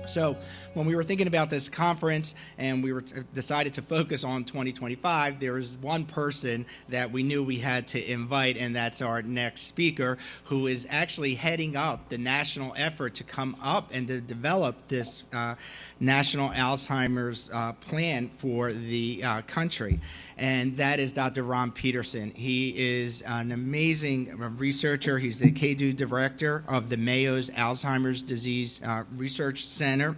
So when we were thinking about this conference and we were decided to focus on 2025, there was one person that we knew we had to invite, and that's our next speaker, who is actually heading up the national effort to come up and to develop this national Alzheimer's plan for the country. And that is Dr. Ron Peterson. He is an amazing researcher. He's the K2 director of the Mayo's Alzheimer's Disease Research Center.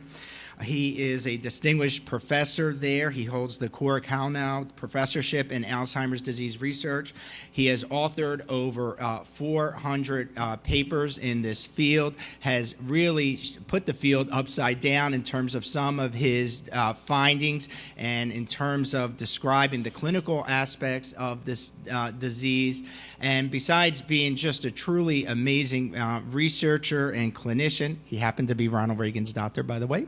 He is a distinguished professor there. He holds the Coracalnow Professorship in Alzheimer's Disease Research. He has authored over 400 papers in this field, has really put the field upside down in terms of some of his findings and in terms of describing the clinical aspects of this disease. And besides being just a truly amazing researcher and clinician, he happened to be Ronald Reagan's doctor, by the way.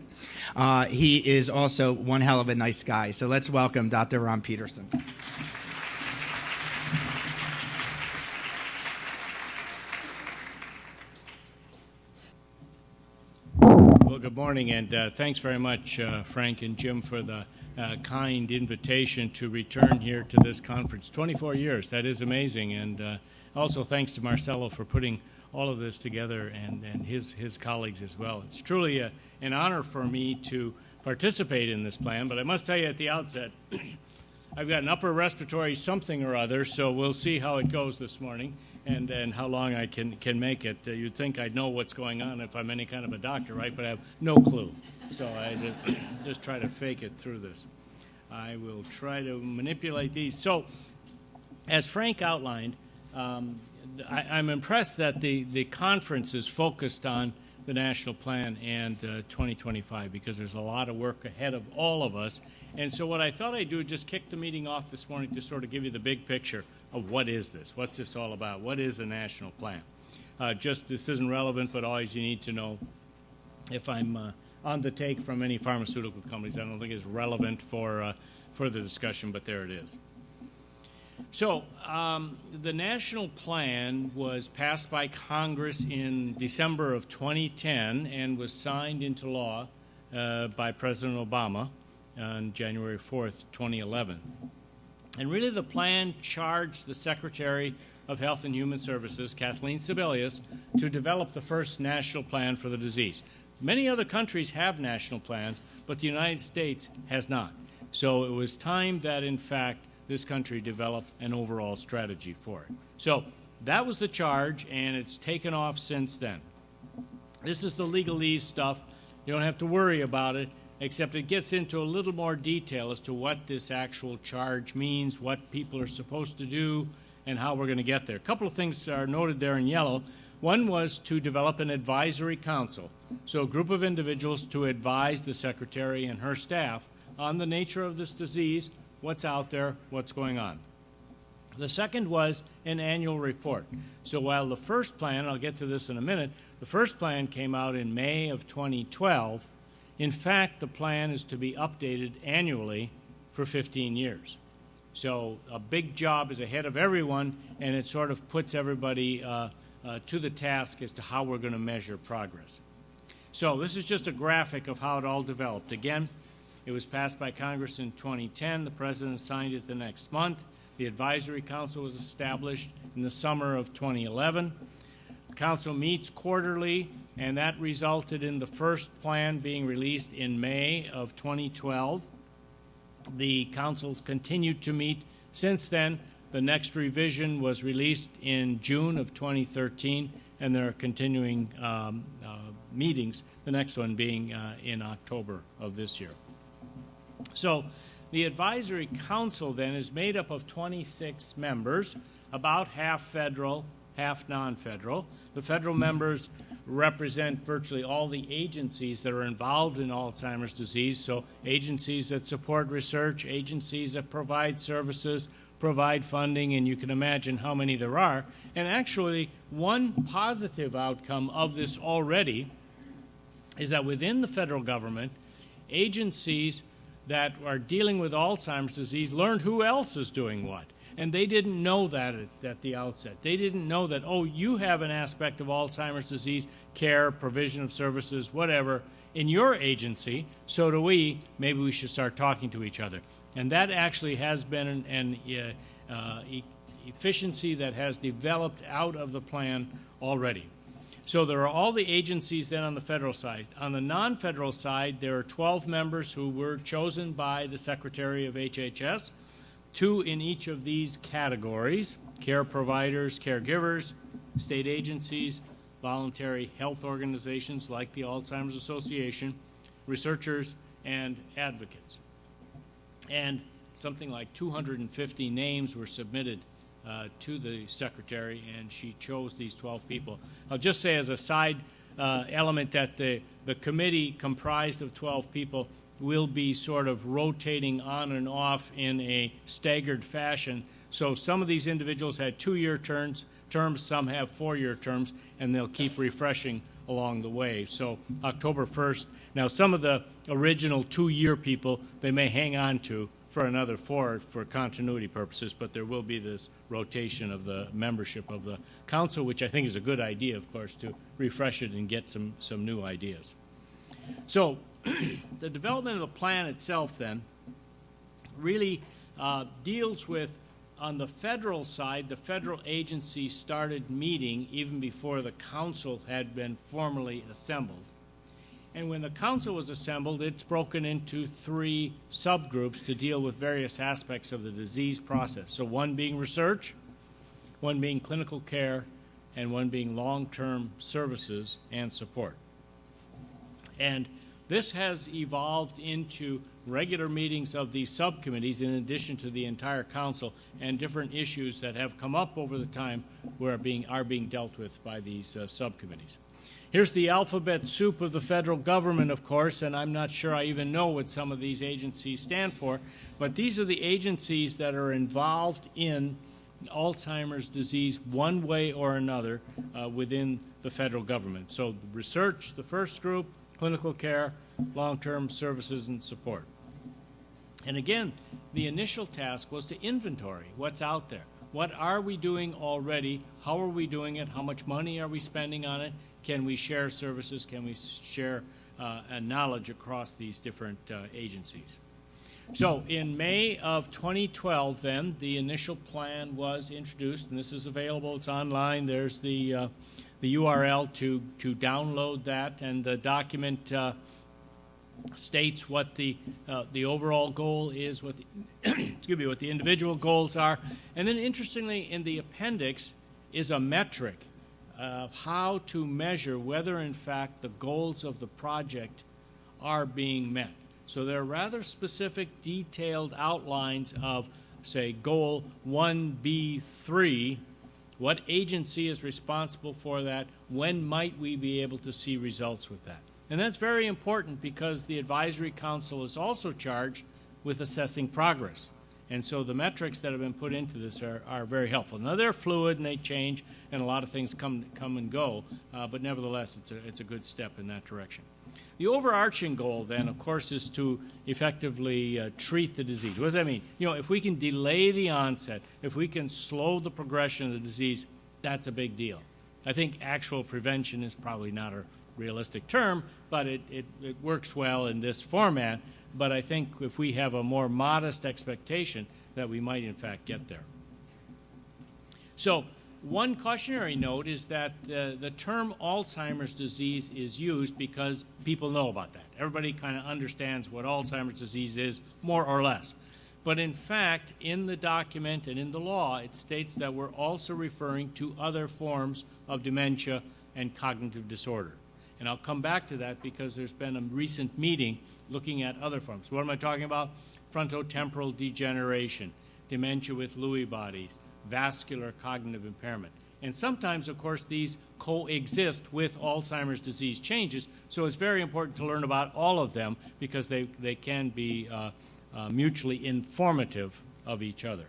He is also one hell of a nice guy. So let's welcome Dr. Ron Peterson. Well, good morning, and thanks very much, Frank and Jim, for the kind invitation to return here to this conference. 24 years, that is amazing, and also thanks to Marcelo for putting all of this together and his colleagues as well. It's truly an honor for me to participate in this plan, but I must tell you at the outset, I've got an upper respiratory something or other, so we'll see how it goes this morning and how long I can make it. You'd think I'd know what's going on if I'm any kind of a doctor, right? But I have no clue. So I just try to fake it through this. I will try to manipulate these. So as Frank outlined, I'm impressed that the conference is focused on the national plan and 2025 because there's a lot of work ahead of all of us. And so what I thought I'd do is just kick the meeting off this morning to sort of give you the big picture of what is this? What's this all about? What is a national plan? Just this isn't relevant, but always you need to know if I'm on the take from any pharmaceutical companies. I don't think it's relevant for the discussion, but there it is. So the national plan was passed by Congress in December of 2010 and was signed into law by President Obama on January 4th, 2011. And really the plan charged the Secretary of Health and Human Services, Kathleen Sebelius, to develop the first national plan for the disease. Many other countries have national plans, but the United States has not. So it was time that, in fact, this country develop an overall strategy for it. So that was the charge, and it's taken off since then. This is the legalese stuff. You don't have to worry about it, except it gets into a little more detail as to what this actual charge means, what people are supposed to do, and how we're going to get there. A couple of things are noted there in yellow. One was to develop an advisory council, so a group of individuals to advise the Secretary and her staff on the nature of this disease, what's out there, what's going on. The second was an annual report. So while the first plan, I'll get to this in a minute, the first plan came out in May of 2012, in fact, the plan is to be updated annually for 15 years. So a big job is ahead of everyone, and it sort of puts everybody to the task as to how we're going to measure progress. So this is just a graphic of how it all developed. Again, it was passed by Congress in 2010. The President signed it the next month. The Advisory Council was established in the summer of 2011. The Council meets quarterly, and that resulted in the first plan being released in May of 2012. The Council's continued to meet since then. The next revision was released in June of 2013, and there are continuing meetings, the next one being in October of this year. So the Advisory Council then is made up of 26 members, about half federal, half non-federal. The federal members represent virtually all the agencies that are involved in Alzheimer's disease, so agencies that support research, agencies that provide services, provide funding, and you can imagine how many there are. And actually, one positive outcome of this already is that within the federal government, agencies that are dealing with Alzheimer's disease learned who else is doing what. And they didn't know that at the outset. They didn't know that, oh, you have an aspect of Alzheimer's disease, care, provision of services, whatever, in your agency, so do we. Maybe we should start talking to each other. And that actually has been an efficiency that has developed out of the plan already. So there are all the agencies then on the federal side. On the non-federal side, there are 12 members who were chosen by the Secretary of HHS, 2 in each of these categories: care providers, caregivers, state agencies, voluntary health organizations like the Alzheimer's Association, researchers, and advocates. And something like 250 names were submitted to the Secretary, and she chose these 12 people. I'll just say as a side element that the committee comprised of 12 people will be sort of rotating on and off in a staggered fashion. So some of these individuals had 2-year terms, some have 4-year terms, and they'll keep refreshing along the way. So October 1st, now some of the original 2-year people they may hang on to for another 4 for continuity purposes, but there will be this rotation of the membership of the council, which I think is a good idea, of course, to refresh it and get some new ideas. So the development of the plan itself then really deals with, on the federal side, the federal agency started meeting even before the council had been formally assembled. And when the council was assembled, it's broken into 3 subgroups to deal with various aspects of the disease process. So one being research, one being clinical care, and one being long-term services and support. And this has evolved into regular meetings of these subcommittees in addition to the entire council, and different issues that have come up over the time are being dealt with by these subcommittees. Here's the alphabet soup of the federal government, of course, and I'm not sure I even know what some of these agencies stand for, but these are the agencies that are involved in Alzheimer's disease one way or another within the federal government. So research, the first group, clinical care, long-term services and support. And again, the initial task was to inventory what's out there. What are we doing already? How are we doing it? How much money are we spending on it? Can we share services? Can we share knowledge across these different agencies? So in May of 2012, then, the initial plan was introduced, and this is available. It's online. there's the URL to download that, and the document states what the overall goal is, what the, what the individual goals are, and then interestingly, in the appendix is a metric of how to measure whether, in fact, the goals of the project are being met. So there are rather specific, detailed outlines of, say, goal 1B3. What agency is responsible for that? When might we be able to see results with that? And that's very important because the Advisory Council is also charged with assessing progress. And so the metrics that have been put into this are very helpful. Now, they're fluid and they change, and a lot of things come and go, but nevertheless, it's a good step in that direction. The overarching goal, then, of course, is to effectively treat the disease. What does that mean? You know, if we can delay the onset, if we can slow the progression of the disease, that's a big deal. I think actual prevention is probably not a realistic term, but it works well in this format. But I think if we have a more modest expectation that we might, in fact, get there. So one cautionary note is that the term Alzheimer's disease is used because people know about that. Everybody kind of understands what Alzheimer's disease is, more or less. But in fact, in the document and in the law, it states that we're also referring to other forms of dementia and cognitive disorder. And I'll come back to that because there's been a recent meeting looking at other forms. What am I talking about? Frontotemporal degeneration, dementia with Lewy bodies, vascular cognitive impairment. And sometimes, of course, these coexist with Alzheimer's disease changes, so it's very important to learn about all of them because they can be mutually informative of each other.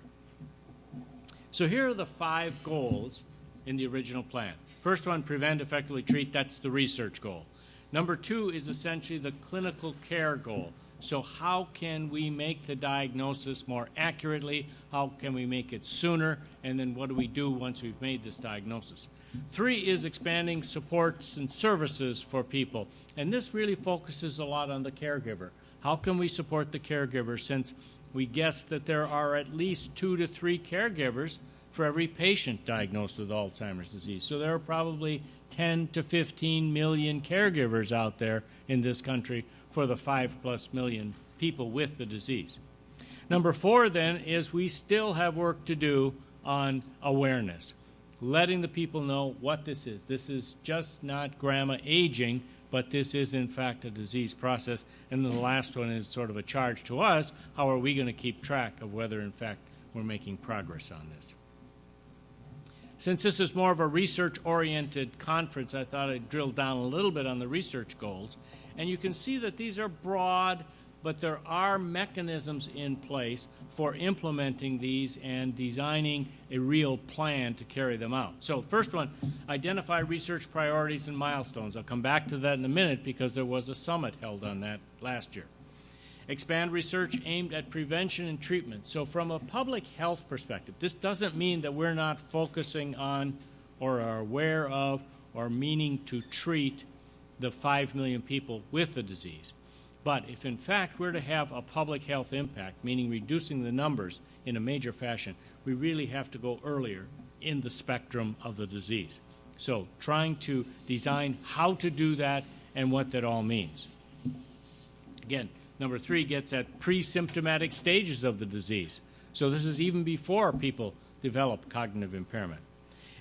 So here are the 5 goals in the original plan. First one, prevent, effectively treat. That's the research goal. Number 2 is essentially the clinical care goal. So how can we make the diagnosis more accurately? How can we make it sooner? And then what do we do once we've made this diagnosis? 3 is expanding supports and services for people. And this really focuses a lot on the caregiver. How can we support the caregiver, since we guess that there are at least 2 to 3 caregivers for every patient diagnosed with Alzheimer's disease. So there are probably 10 to 15 million caregivers out there in this country for the 5+ million people with the disease. Number 4 then is we still have work to do on awareness, letting the people know what this is. This is just not grandma aging, but this is in fact a disease process. And then the last one is sort of a charge to us. How are we going to keep track of whether in fact we're making progress on this? Since this is more of a research-oriented conference, I thought I'd drill down a little bit on the research goals. And you can see that these are broad, but there are mechanisms in place for implementing these and designing a real plan to carry them out. So first one, identify research priorities and milestones. I'll come back to that in a minute because there was a summit held on that last year. Expand research aimed at prevention and treatment. So from a public health perspective, this doesn't mean that we're not focusing on or are aware of or meaning to treat the 5 million people with the disease. But if in fact we're to have a public health impact, meaning reducing the numbers in a major fashion, we really have to go earlier in the spectrum of the disease. So trying to design how to do that and what that all means. Again, number 3 gets at pre-symptomatic stages of the disease. So this is even before people develop cognitive impairment.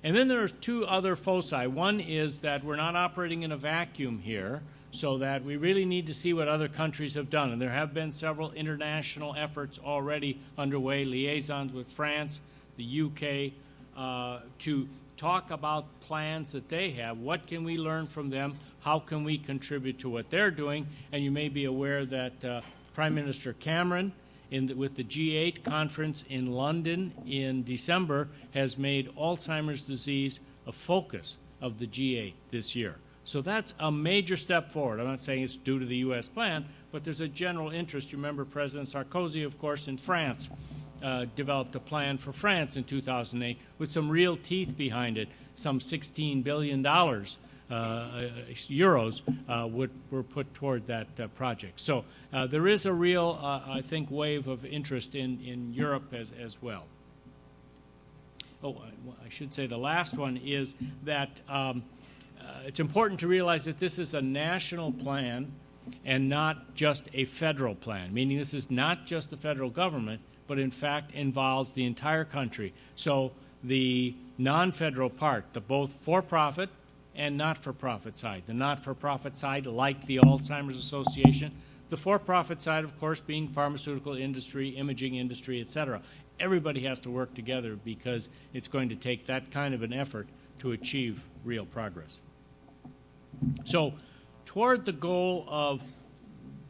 And then there's 2 other foci. One is that we're not operating in a vacuum here, so that we really need to see what other countries have done. And there have been several international efforts already underway, liaisons with France, the UK, to talk about plans that they have. What can we learn from them? How can we contribute to what they're doing? And you may be aware that Prime Minister Cameron, with the G8 conference in London in December, has made Alzheimer's disease a focus of the G8 this year. So that's a major step forward. I'm not saying it's due to the U.S. plan, but there's a general interest. You remember President Sarkozy, of course, in France, developed a plan for France in 2008 with some real teeth behind it. Some $16 billion euros were put toward that project. So there is a real, I think, wave of interest in Europe as well. Oh, I should say the last one is that it's important to realize that this is a national plan and not just a federal plan, meaning this is not just the federal government, but in fact involves the entire country. So the non-federal part, the both for-profit and not-for-profit side. The not-for-profit side, like the Alzheimer's Association. The for-profit side, of course, being pharmaceutical industry, imaging industry, etc. Everybody has to work together because it's going to take that kind of an effort to achieve real progress. So toward the goal of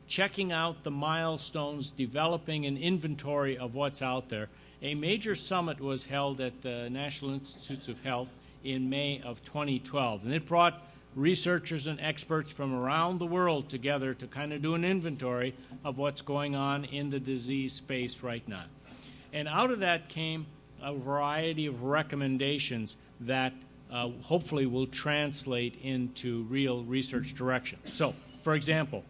checking out the milestones, developing an inventory of what's out there, a major summit was held at the National Institutes of Health in May of 2012. And it brought researchers and experts from around the world together to kind of do an inventory of what's going on in the disease space right now. And out of that came a variety of recommendations that hopefully will translate into real research direction. So, for example,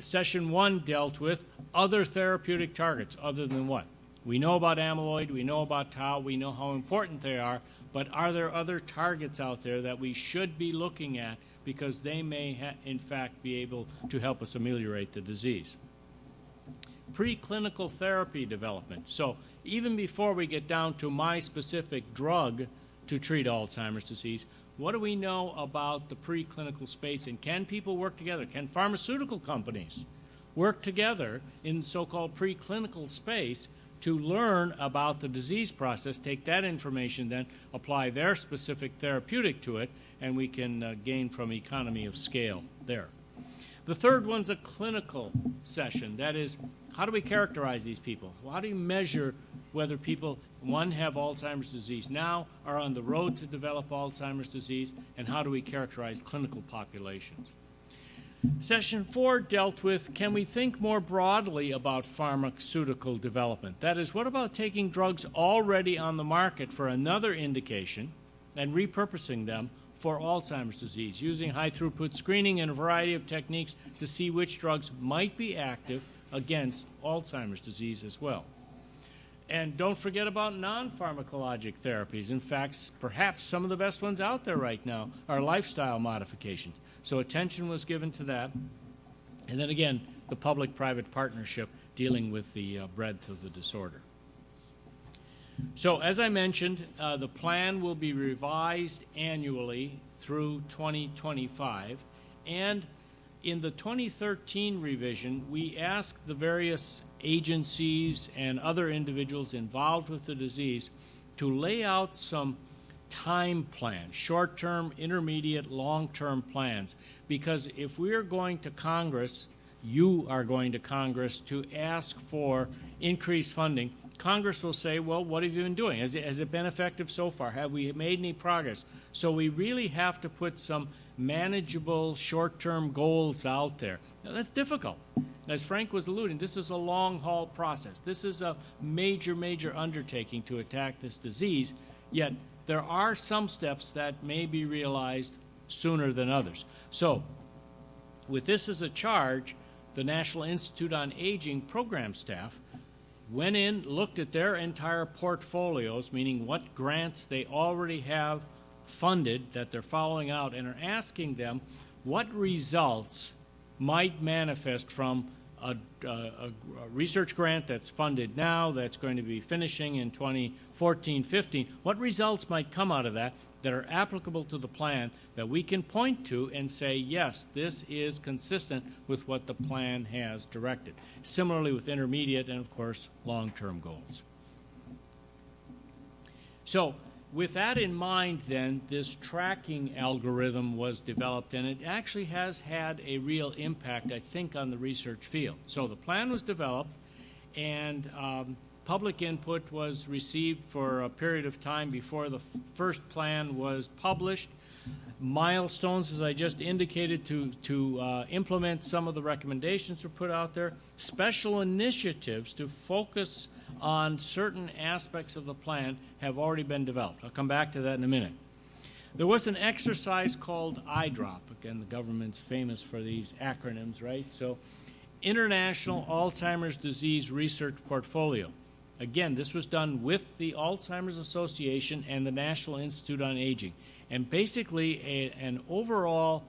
session 1 dealt with other therapeutic targets other than what? We know about amyloid, we know about tau, we know how important they are, but are there other targets out there that we should be looking at because they may in fact be able to help us ameliorate the disease? Preclinical therapy development. So even before we get down to my specific drug to treat Alzheimer's disease, what do we know about the preclinical space, and can people work together? Can pharmaceutical companies work together in so-called preclinical space to learn about the disease process, take that information, then apply their specific therapeutic to it, and we can gain from economy of scale there. The third one's a clinical session. That is, how do we characterize these people? Well, how do you measure whether people, one, have Alzheimer's disease now, are on the road to develop Alzheimer's disease, and how do we characterize clinical populations? Session 4 dealt with, can we think more broadly about pharmaceutical development? That is, what about taking drugs already on the market for another indication and repurposing them for Alzheimer's disease, using high-throughput screening and a variety of techniques to see which drugs might be active against Alzheimer's disease as well. And don't forget about non-pharmacologic therapies. In fact, perhaps some of the best ones out there right now are lifestyle modifications. So attention was given to that. And then again, the public-private partnership dealing with the breadth of the disorder. So as I mentioned, the plan will be revised annually through 2025. And in the 2013 revision, we asked the various agencies and other individuals involved with the disease to lay out some time plans, short-term, intermediate, long-term plans. Because if we are going to Congress, you are going to Congress to ask for increased funding, Congress will say, well, what have you been doing? Has it been effective so far? Have we made any progress? So we really have to put some manageable short-term goals out there. Now, that's difficult. As Frank was alluding, this is a long-haul process. This is a major, major undertaking to attack this disease, yet there are some steps that may be realized sooner than others. So, with this as a charge, the National Institute on Aging program staff went in, looked at their entire portfolios, meaning what grants they already have funded that they're following out, and are asking them what results might manifest from a research grant that's funded now, that's going to be finishing in 2014-15. What results might come out of that that are applicable to the plan that we can point to and say, yes, this is consistent with what the plan has directed. Similarly with intermediate and, of course, long-term goals. So, with that in mind, then, this tracking algorithm was developed, and it actually has had a real impact, I think, on the research field. So the plan was developed, and public input was received for a period of time before the first plan was published. Milestones, as I just indicated, to implement some of the recommendations were put out there. Special initiatives to focus on certain aspects of the plan have already been developed. I'll come back to that in a minute. There was an exercise called IDROP. Again, the government's famous for these acronyms, right? So, International Alzheimer's Disease Research Portfolio. Again, this was done with the Alzheimer's Association and the National Institute on Aging. And basically an overall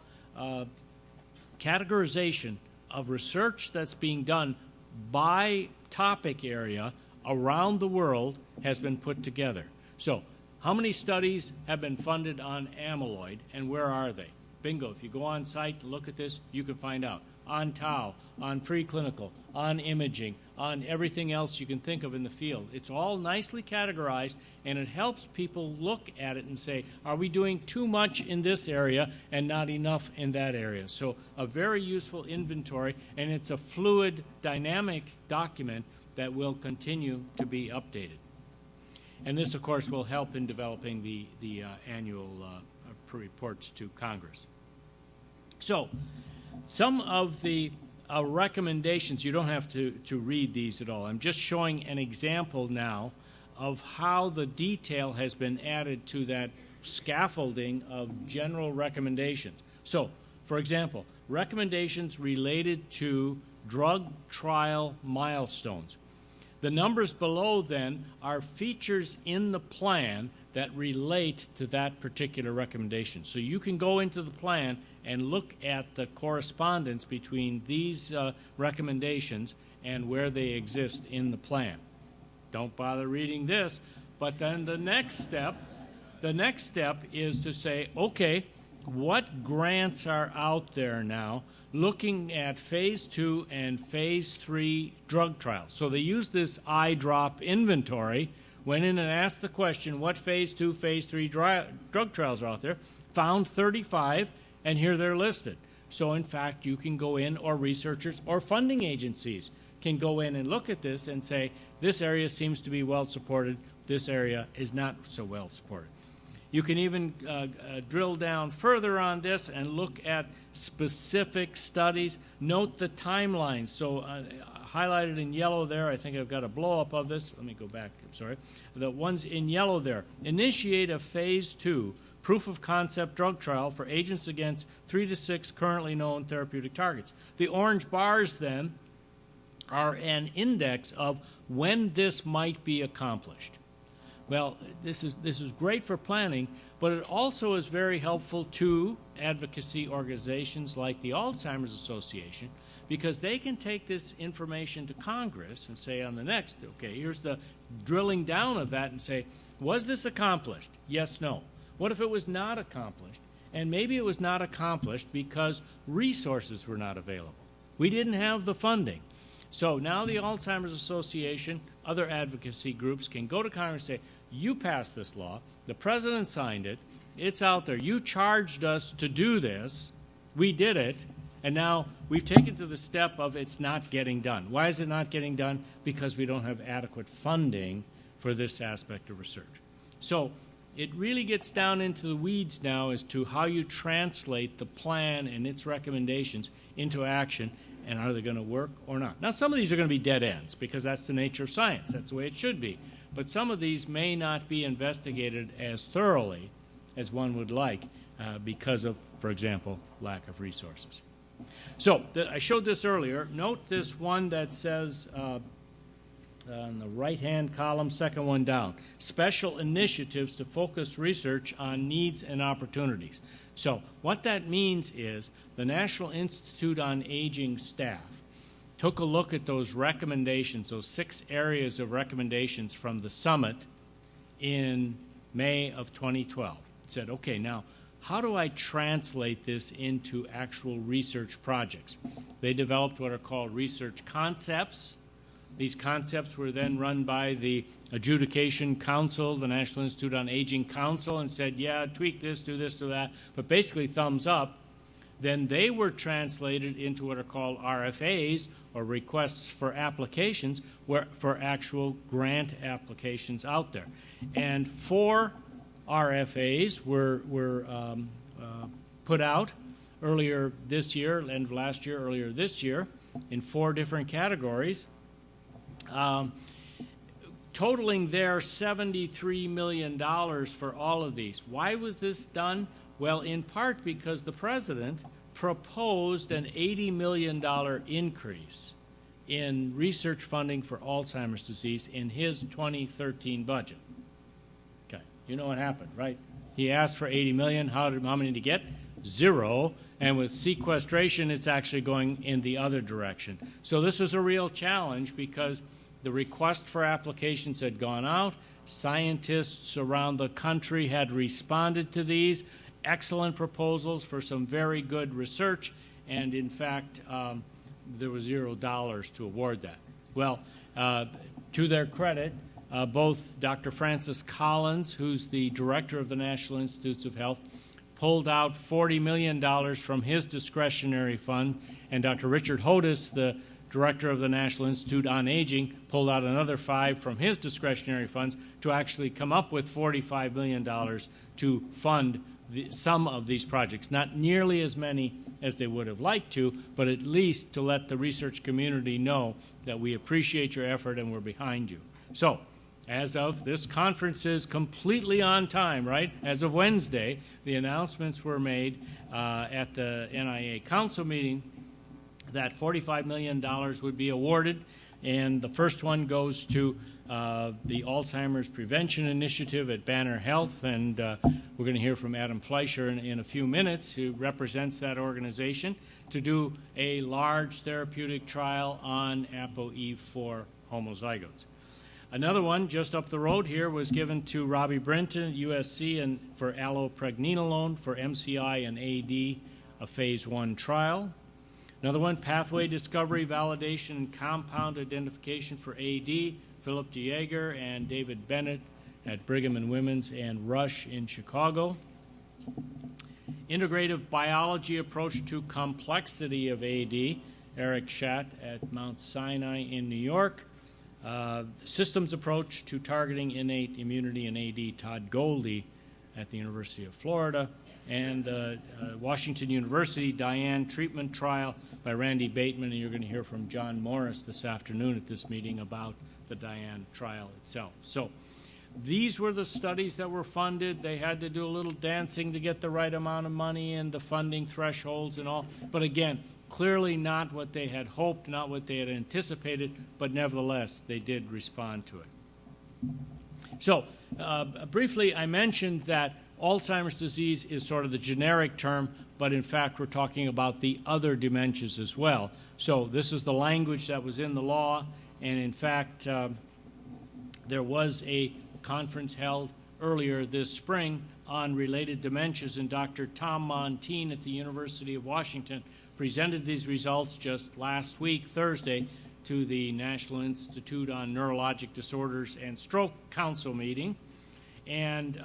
categorization of research that's being done by topic area around the world has been put together. So, how many studies have been funded on amyloid, and where are they? Bingo, if you go on site, look at this, you can find out. On tau, on preclinical, on imaging, on everything else you can think of in the field. It's all nicely categorized, and it helps people look at it and say, are we doing too much in this area and not enough in that area? So a very useful inventory, and it's a fluid, dynamic document that will continue to be updated. And this, of course, will help in developing the annual reports to Congress. So, some of the recommendations, you don't have to read these at all. I'm just showing an example now of how the detail has been added to that scaffolding of general recommendations. So, for example, recommendations related to drug trial milestones. The numbers below, then, are features in the plan that relate to that particular recommendation. So you can go into the plan and look at the correspondence between these recommendations and where they exist in the plan. Don't bother reading this, but then the next step is to say, okay, what grants are out there now looking at phase 2 and phase 3 drug trials? So they use this IDROP inventory, went in and asked the question, what phase 2, phase 3 drug trials are out there, found 35, and here they're listed. So in fact, you can go in, or researchers or funding agencies can go in and look at this and say, this area seems to be well supported, this area is not so well supported. You can even drill down further on this and look at specific studies. Note the timelines. So highlighted in yellow there, I think I've got a blow-up of this. Let me go back, I'm sorry. The ones in yellow there. Initiate a phase 2 proof-of-concept drug trial for agents against 3 to 6 currently known therapeutic targets. The orange bars, then, are an index of when this might be accomplished. Well, this is great for planning, but it also is very helpful to advocacy organizations like the Alzheimer's Association, because they can take this information to Congress and say on the next, okay, here's the drilling down of that and say, was this accomplished? Yes, no. What if it was not accomplished? And maybe it was not accomplished because resources were not available. We didn't have the funding. So now the Alzheimer's Association, other advocacy groups can go to Congress and say, you passed this law, the president signed it, it's out there, you charged us to do this, we did it, and now we've taken to the step of it's not getting done. Why is it not getting done? Because we don't have adequate funding for this aspect of research. So it really gets down into the weeds now as to how you translate the plan and its recommendations into action, and are they going to work or not? Now, some of these are going to be dead ends because that's the nature of science. That's the way it should be. But some of these may not be investigated as thoroughly as one would like because of, for example, lack of resources. So I showed this earlier. Note this one that says on the right-hand column, second one down, special initiatives to focus research on needs and opportunities. So what that means is the National Institute on Aging staff took a look at those recommendations, those 6 areas of recommendations from the summit in May of 2012. Said, okay, now, how do I translate this into actual research projects? They developed what are called research concepts. These concepts were then run by the Adjudication Council, the National Institute on Aging Council, and said, yeah, tweak this, do that, but basically thumbs up. Then they were translated into what are called RFAs, or requests for applications, for actual grant applications out there. And 4 RFAs were put out earlier this year, end of last year, earlier this year, in 4 different categories, totaling there $73 million for all of these. Why was this done? Well, in part because the president proposed an $80 million increase in research funding for Alzheimer's disease in his 2013 budget. Okay, you know what happened, right? He asked for $80 million. How many did he get? 0. And with sequestration, it's actually going in the other direction. So this was a real challenge because the request for applications had gone out. Scientists around the country had responded to these. Excellent proposals for some very good research, and in fact, there was $0 to award that. Well, to their credit, both Dr. Francis Collins, who's the director of the National Institutes of Health, pulled out $40 million from his discretionary fund, and Dr. Richard Hodis, the director of the National Institute on Aging, pulled out another $5 from his discretionary funds to actually come up with $45 million to fund some of these projects. Not nearly as many as they would have liked to, but at least to let the research community know that we appreciate your effort and we're behind you. So, as of this conference is completely on time, right? As of Wednesday, the announcements were made at the NIA Council meeting that $45 million would be awarded, and the first one goes to the Alzheimer's Prevention Initiative at Banner Health, and we're going to hear from Adam Fleischer in a few minutes, who represents that organization, to do a large therapeutic trial on ApoE4 homozygotes. Another one just up the road here was given to Robbie Brinton, USC, and for allopregnenolone for MCI and AD, a phase 1 trial. Another one, pathway discovery, validation, and compound identification for AD, Philip DeJager and David Bennett at Brigham and Women's and Rush in Chicago. Integrative biology approach to complexity of AD, Eric Schatt at Mount Sinai in New York. Systems approach to targeting innate immunity in AD, Todd Goldie at the University of Florida. and Washington University Diane treatment trial by Randy Bateman, and you're going to hear from John Morris this afternoon at this meeting about the Diane trial itself. So these were the studies that were funded. They had to do a little dancing to get the right amount of money and the funding thresholds and all. But again, clearly not what they had hoped, not what they had anticipated, but nevertheless, they did respond to it. So briefly, I mentioned that Alzheimer's disease is sort of the generic term, but in fact, we're talking about the other dementias as well. So this is the language that was in the law, and in fact, there was a conference held earlier this spring on related dementias, and Dr. Tom Montine at the University of Washington presented these results just last week, Thursday, to the National Institute on Neurologic Disorders and Stroke Council meeting, and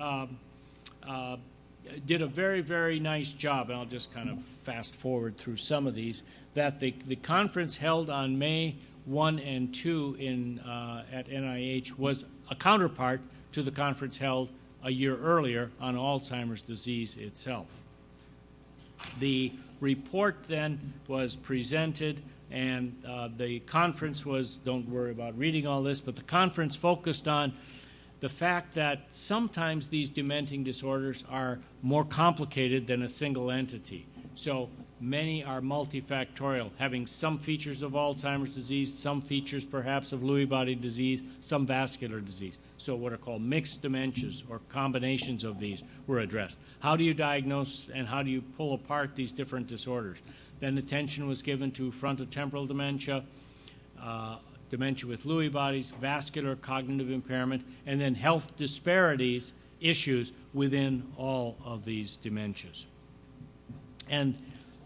did a very, very nice job. And I'll just kind of fast forward through some of these. That the conference held on May 1 and 2 at NIH was a counterpart to the conference held a year earlier on Alzheimer's disease itself. The report then was presented, and the conference was, don't worry about reading all this, but the conference focused on the fact that sometimes these dementing disorders are more complicated than a single entity. So many are multifactorial, having some features of Alzheimer's disease, some features perhaps of Lewy body disease, some vascular disease. So what are called mixed dementias or combinations of these were addressed. How do you diagnose and how do you pull apart these different disorders? Then attention was given to frontotemporal dementia, dementia with Lewy bodies, vascular cognitive impairment, and then health disparities issues within all of these dementias. And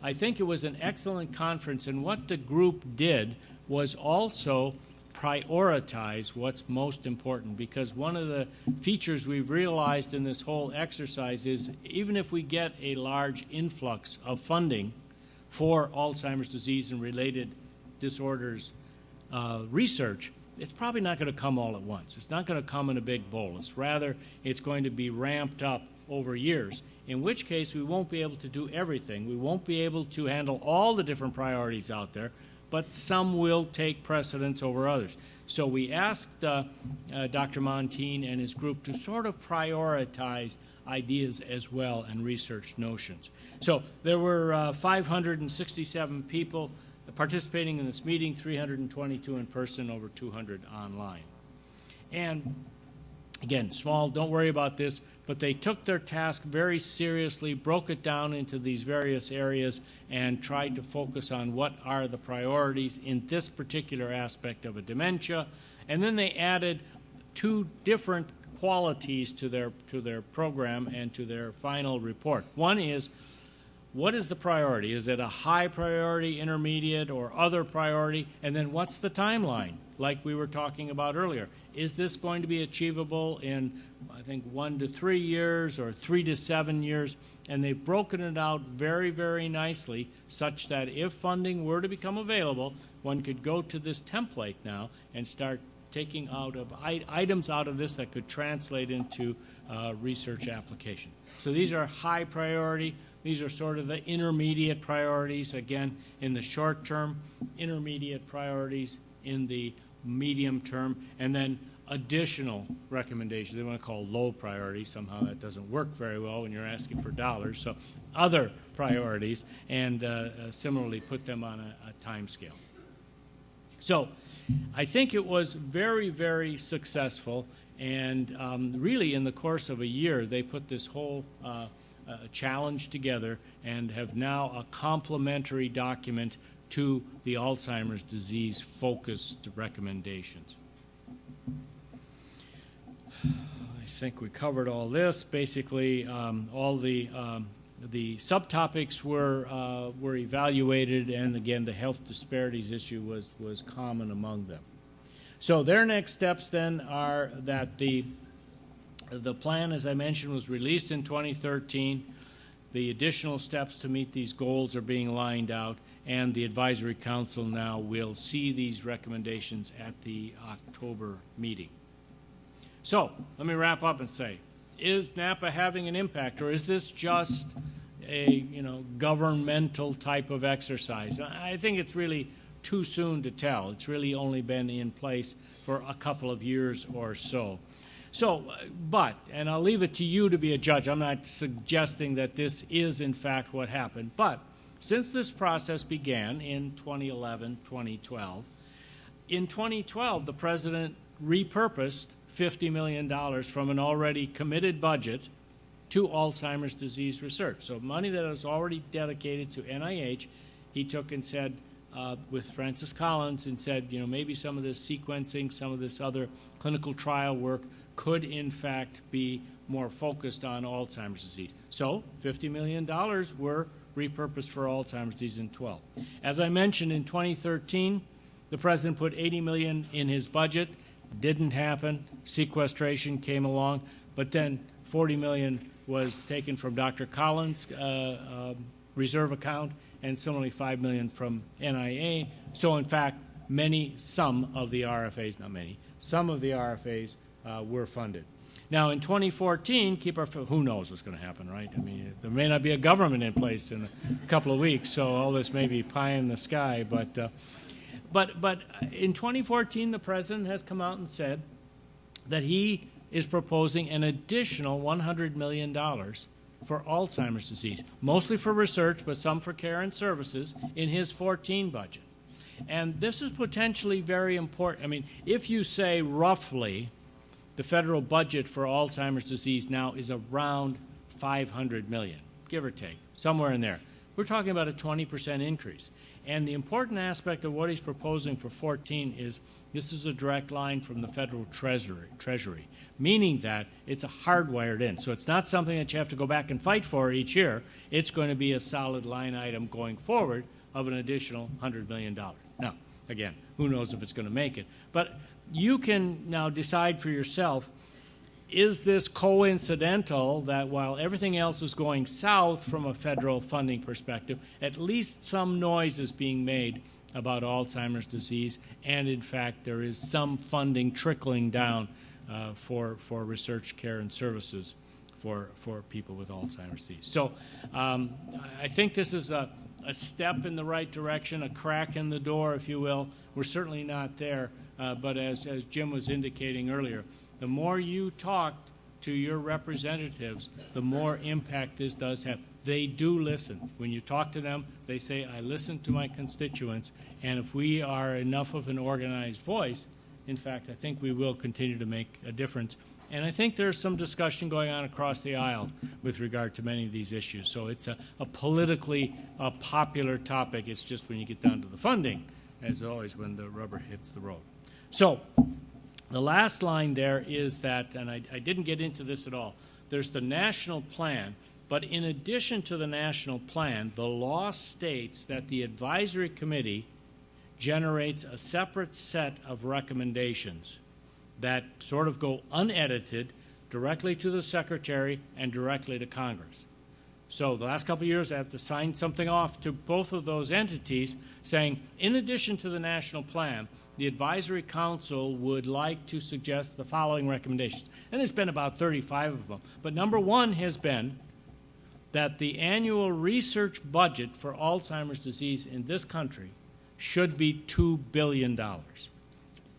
I think it was an excellent conference, and what the group did was also prioritize what's most important, because one of the features we've realized in this whole exercise is even if we get a large influx of funding for Alzheimer's disease and related disorders research, it's probably not going to come all at once. It's not going to come in a big bolus. Rather, it's going to be ramped up over years, in which case we won't be able to do everything. We won't be able to handle all the different priorities out there, but some will take precedence over others. So we asked Dr. Montine and his group to sort of prioritize ideas as well and research notions. So there were 567 people participating in this meeting, 322 in person, over 200 online. And again, small, don't worry about this, but they took their task very seriously, broke it down into these various areas, and tried to focus on what are the priorities in this particular aspect of a dementia. And then they added two different qualities to their program and to their final report. One is, what is the priority? Is it a high priority, intermediate, or other priority? And then what's the timeline, like we were talking about earlier? Is this going to be achievable in, I think, 1 to 3 years or 3 to 7 years? And they've broken it out very, very nicely, such that if funding were to become available, one could go to this template now and start taking out of items out of this that could translate into research application. So these are high priority. These are sort of the intermediate priorities, again, in the short term, intermediate priorities in the medium term, and then additional recommendations. They want to call low priority. Somehow that doesn't work very well when you're asking for dollars. So other priorities, and similarly put them on a time scale. So I think it was very, very successful, and really in the course of a year, they put this whole challenge together and have now a complementary document to the Alzheimer's disease focused recommendations. I think we covered all this. Basically, all the subtopics were evaluated, and again, the health disparities issue was common among them. So their next steps then are that the plan, as I mentioned, was released in 2013. The additional steps to meet these goals are being lined out, and the Advisory Council now will see these recommendations at the October meeting. So let me wrap up and say, is Napa having an impact, or is this just a governmental type of exercise? I think it's really too soon to tell. It's really only been in place for a couple of years or so. And I'll leave it to you to be a judge. I'm not suggesting that this is in fact what happened, but since this process began in 2011, 2012, in 2012 the president repurposed $50 million from an already committed budget to Alzheimer's disease research. So money that was already dedicated to NIH, he took and said, with Francis Collins, and said, maybe some of this sequencing, some of this other clinical trial work could in fact be more focused on Alzheimer's disease. So $50 million were repurposed for Alzheimer's disease in 12. As I mentioned, in 2013, the president put $80 million in his budget. Didn't happen. Sequestration came along, but then $40 million was taken from Dr. Collins' reserve account, and similarly $5 million from NIA. So in fact, some of the RFAs were funded. Now in 2014, who knows what's going to happen, right? I mean, there may not be a government in place in a couple of weeks, so all this may be pie in the sky. But in 2014, the president has come out and said that he is proposing an additional $100 million for Alzheimer's disease, mostly for research, but some for care and services in his 14 budget. And this is potentially very important. I mean, if you say roughly the federal budget for Alzheimer's disease now is around $500 million, give or take, somewhere in there. We're talking about a 20% increase. And the important aspect of what he's proposing for 14 is this is a direct line from the federal treasury, meaning that it's a hardwired in. So it's not something that you have to go back and fight for each year. It's going to be a solid line item going forward of an additional $100 million. Now, again, who knows if it's going to make it. But you can now decide for yourself, is this coincidental that while everything else is going south from a federal funding perspective, at least some noise is being made about Alzheimer's disease, and in fact there is some funding trickling down for research, care, and services for people with Alzheimer's disease. So I think this is a step in the right direction, a crack in the door, if you will. We're certainly not there, but as Jim was indicating earlier, the more you talk to your representatives, the more impact this does have. They do listen. When you talk to them, they say, I listen to my constituents, and if we are enough of an organized voice, in fact, I think we will continue to make a difference. And I think there's some discussion going on across the aisle with regard to many of these issues. So it's a politically popular topic. It's just when you get down to the funding, as always, when the rubber hits the road. So the last line there is that, and I didn't get into this at all, there's the national plan, but in addition to the national plan, the law states that the advisory committee generates a separate set of recommendations that sort of go unedited directly to the secretary and directly to Congress. So the last couple of years, I have to sign something off to both of those entities saying, in addition to the national plan, the advisory council would like to suggest the following recommendations. And there's been about 35 of them. But number one has been that the annual research budget for Alzheimer's disease in this country should be $2 billion.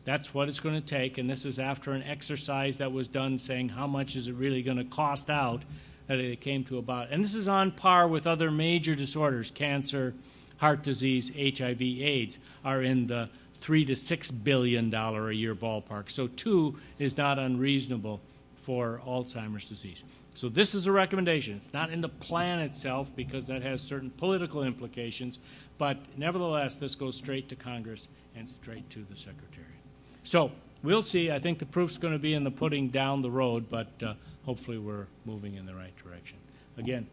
That's what it's going to take, and this is after an exercise that was done saying how much is it really going to cost out, that it came to about, and this is on par with other major disorders, cancer, heart disease, HIV, AIDS, are in the $3 to $6 billion a year ballpark. So 2 is not unreasonable for Alzheimer's disease. So this is a recommendation. It's not in the plan itself because that has certain political implications, but nevertheless, this goes straight to Congress and straight to the Secretary. So we'll see. I think the proof's going to be in the pudding down the road, but hopefully we're moving in the right direction. Again,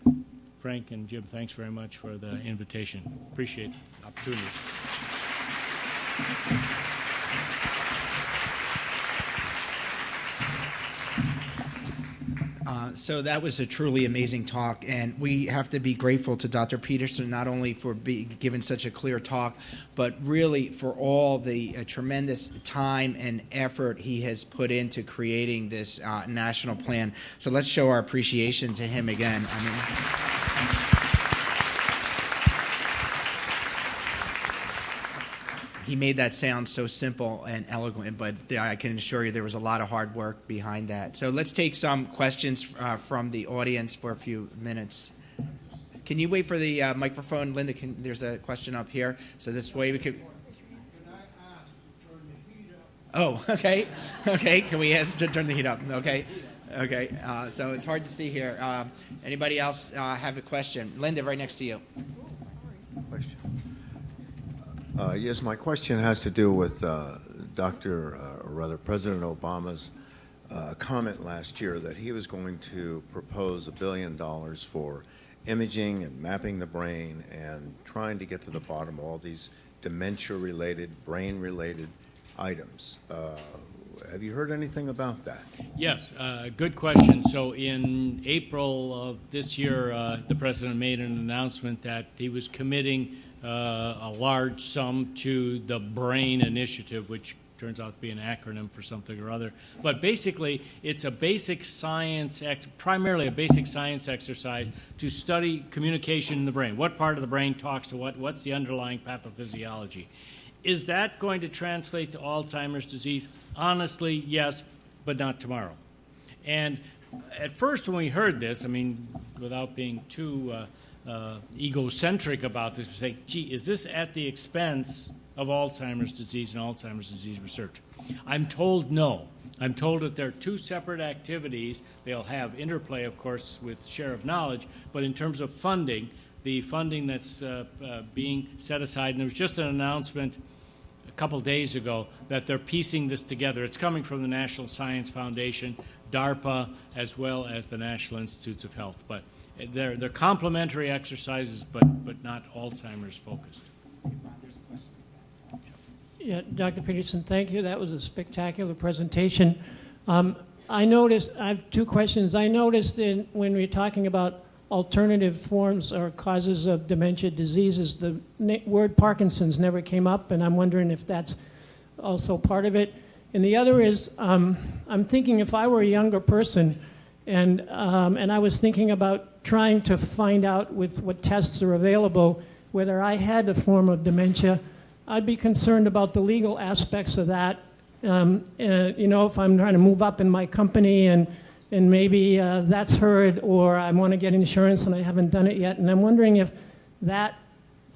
Frank and Jim, thanks very much for the invitation. Appreciate the opportunity. So that was a truly amazing talk, and we have to be grateful to Dr. Peterson not only for giving such a clear talk, but really for all the tremendous time and effort he has put into creating this national plan. So let's show our appreciation to him again. He made that sound so simple and eloquent, but I can assure you there was a lot of hard work behind that. So let's take some questions from the audience for a few minutes. Can you wait for the microphone, Linda? There's a question up here, so this way we could. Can I ask to turn the heat up? Oh, okay, okay. Can we ask to turn the heat up? Okay, okay. So it's hard to see here. Anybody else have a question? Linda, right next to you. Question. Yes, my question has to do with President Obama's comment last year that he was going to propose $1 billion for imaging and mapping the brain and trying to get to the bottom of all these dementia-related, brain-related items. Have you heard anything about that? Yes, good question. So in April of this year, the President made an announcement that he was committing a large sum to the BRAIN initiative, which turns out to be an acronym for something or other. But basically, it's a basic science, primarily a basic science exercise to study communication in the brain. What part of the brain talks to what? What's the underlying pathophysiology? Is that going to translate to Alzheimer's disease? Honestly, yes, but not tomorrow. And at first when we heard this, I mean, without being too egocentric about this, we say, gee, is this at the expense of Alzheimer's disease and Alzheimer's disease research? I'm told no. I'm told that they're two separate activities. They'll have interplay, of course, with share of knowledge, but in terms of funding, the funding that's being set aside, and there was just an announcement a couple days ago that they're piecing this together. It's coming from the National Science Foundation, DARPA, as well as the National Institutes of Health. But they're complementary exercises, but not Alzheimer's focused. Yeah, Dr. Peterson, thank you. That was a spectacular presentation. I noticed, I have two questions. I noticed when we were talking about alternative forms or causes of dementia diseases, the word Parkinson's never came up, and I'm wondering if that's also part of it. And the other is, I'm thinking if I were a younger person and I was thinking about trying to find out with what tests are available whether I had a form of dementia, I'd be concerned about the legal aspects of that. You know, if I'm trying to move up in my company and maybe that's heard, or I want to get insurance and I haven't done it yet. And I'm wondering if that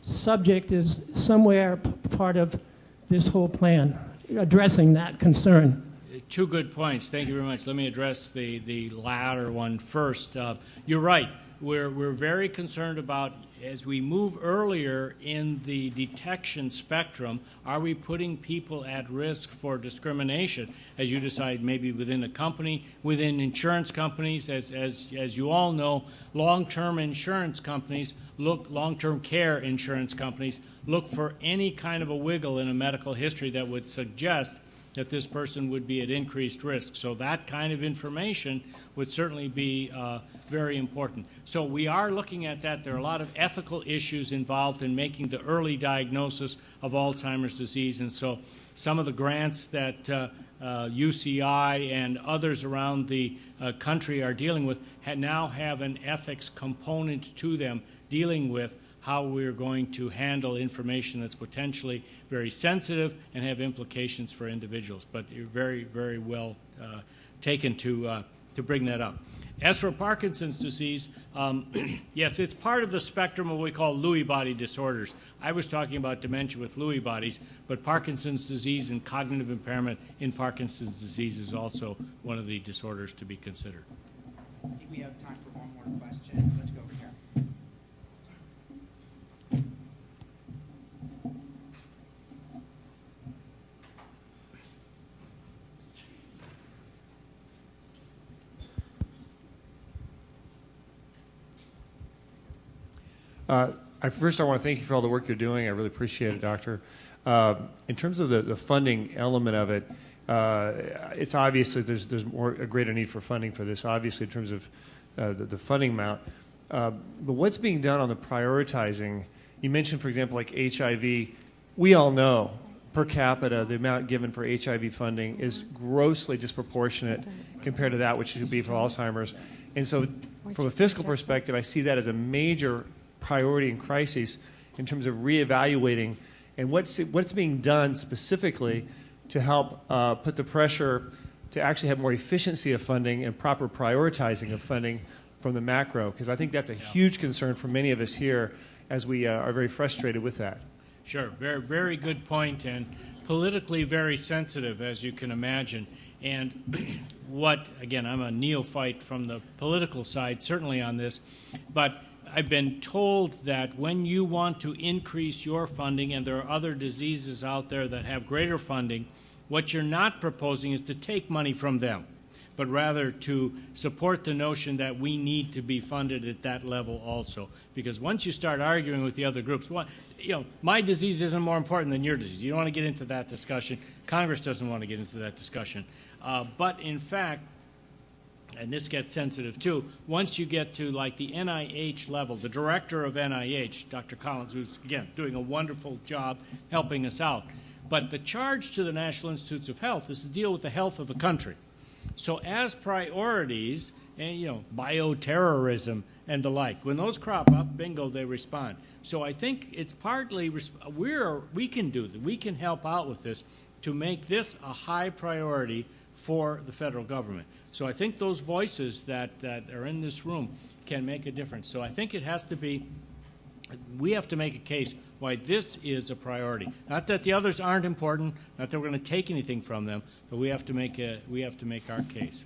subject is somewhere part of this whole plan, addressing that concern. Two good points. Thank you very much. Let me address the latter one first. You're right. We're very concerned about, as we move earlier in the detection spectrum, are we putting people at risk for discrimination? As you decide, maybe within a company, within insurance companies, as you all know, long-term insurance companies long-term care insurance companies look for any kind of a wiggle in a medical history that would suggest that this person would be at increased risk. So that kind of information would certainly be very important. So we are looking at that. There are a lot of ethical issues involved in making the early diagnosis of Alzheimer's disease, and so some of the grants that UCI and others around the country are dealing with now have an ethics component to them, dealing with how we're going to handle information that's potentially very sensitive and have implications for individuals. But you're very, very well taken to bring that up. As for Parkinson's disease, yes, it's part of the spectrum of what we call Lewy body disorders. I was talking about dementia with Lewy bodies, but Parkinson's disease and cognitive impairment in Parkinson's disease is also one of the disorders to be considered. I think we have time for one more question. Let's go over here. First, I want to thank you for all the work you're doing. I really appreciate it, Doctor. In terms of the funding element of it, it's obvious that there's a greater need for funding for this, obviously, in terms of the funding amount. But what's being done on the prioritizing? You mentioned, for example, like HIV. We all know, per capita, the amount given for HIV funding is grossly disproportionate compared to that which should be for Alzheimer's. And so from a fiscal perspective, I see that as a major priority in crises in terms of reevaluating and what's being done specifically to help put the pressure to actually have more efficiency of funding and proper prioritizing of funding from the macro, because I think that's a huge concern for many of us here as we are very frustrated with that. Sure, very, very good point, and politically very sensitive, as you can imagine. And again, I'm a neophyte from the political side, certainly on this, but I've been told that when you want to increase your funding, and there are other diseases out there that have greater funding, what you're not proposing is to take money from them, but rather to support the notion that we need to be funded at that level also. Because once you start arguing with the other groups, my disease isn't more important than your disease. You don't want to get into that discussion. Congress doesn't want to get into that discussion. But in fact, and this gets sensitive too, once you get to like the NIH level, the director of NIH, Dr. Collins, who's, again, doing a wonderful job helping us out. But the charge to the National Institutes of Health is to deal with the health of the country. So as priorities, and bioterrorism and the like, when those crop up, bingo, they respond. So I think it's partly we can do that. We can help out with this to make this a high priority for the federal government. So I think those voices that are in this room can make a difference. So I think it has to be, we have to make a case why this is a priority. Not that the others aren't important, not that we're going to take anything from them, but we have to make our case.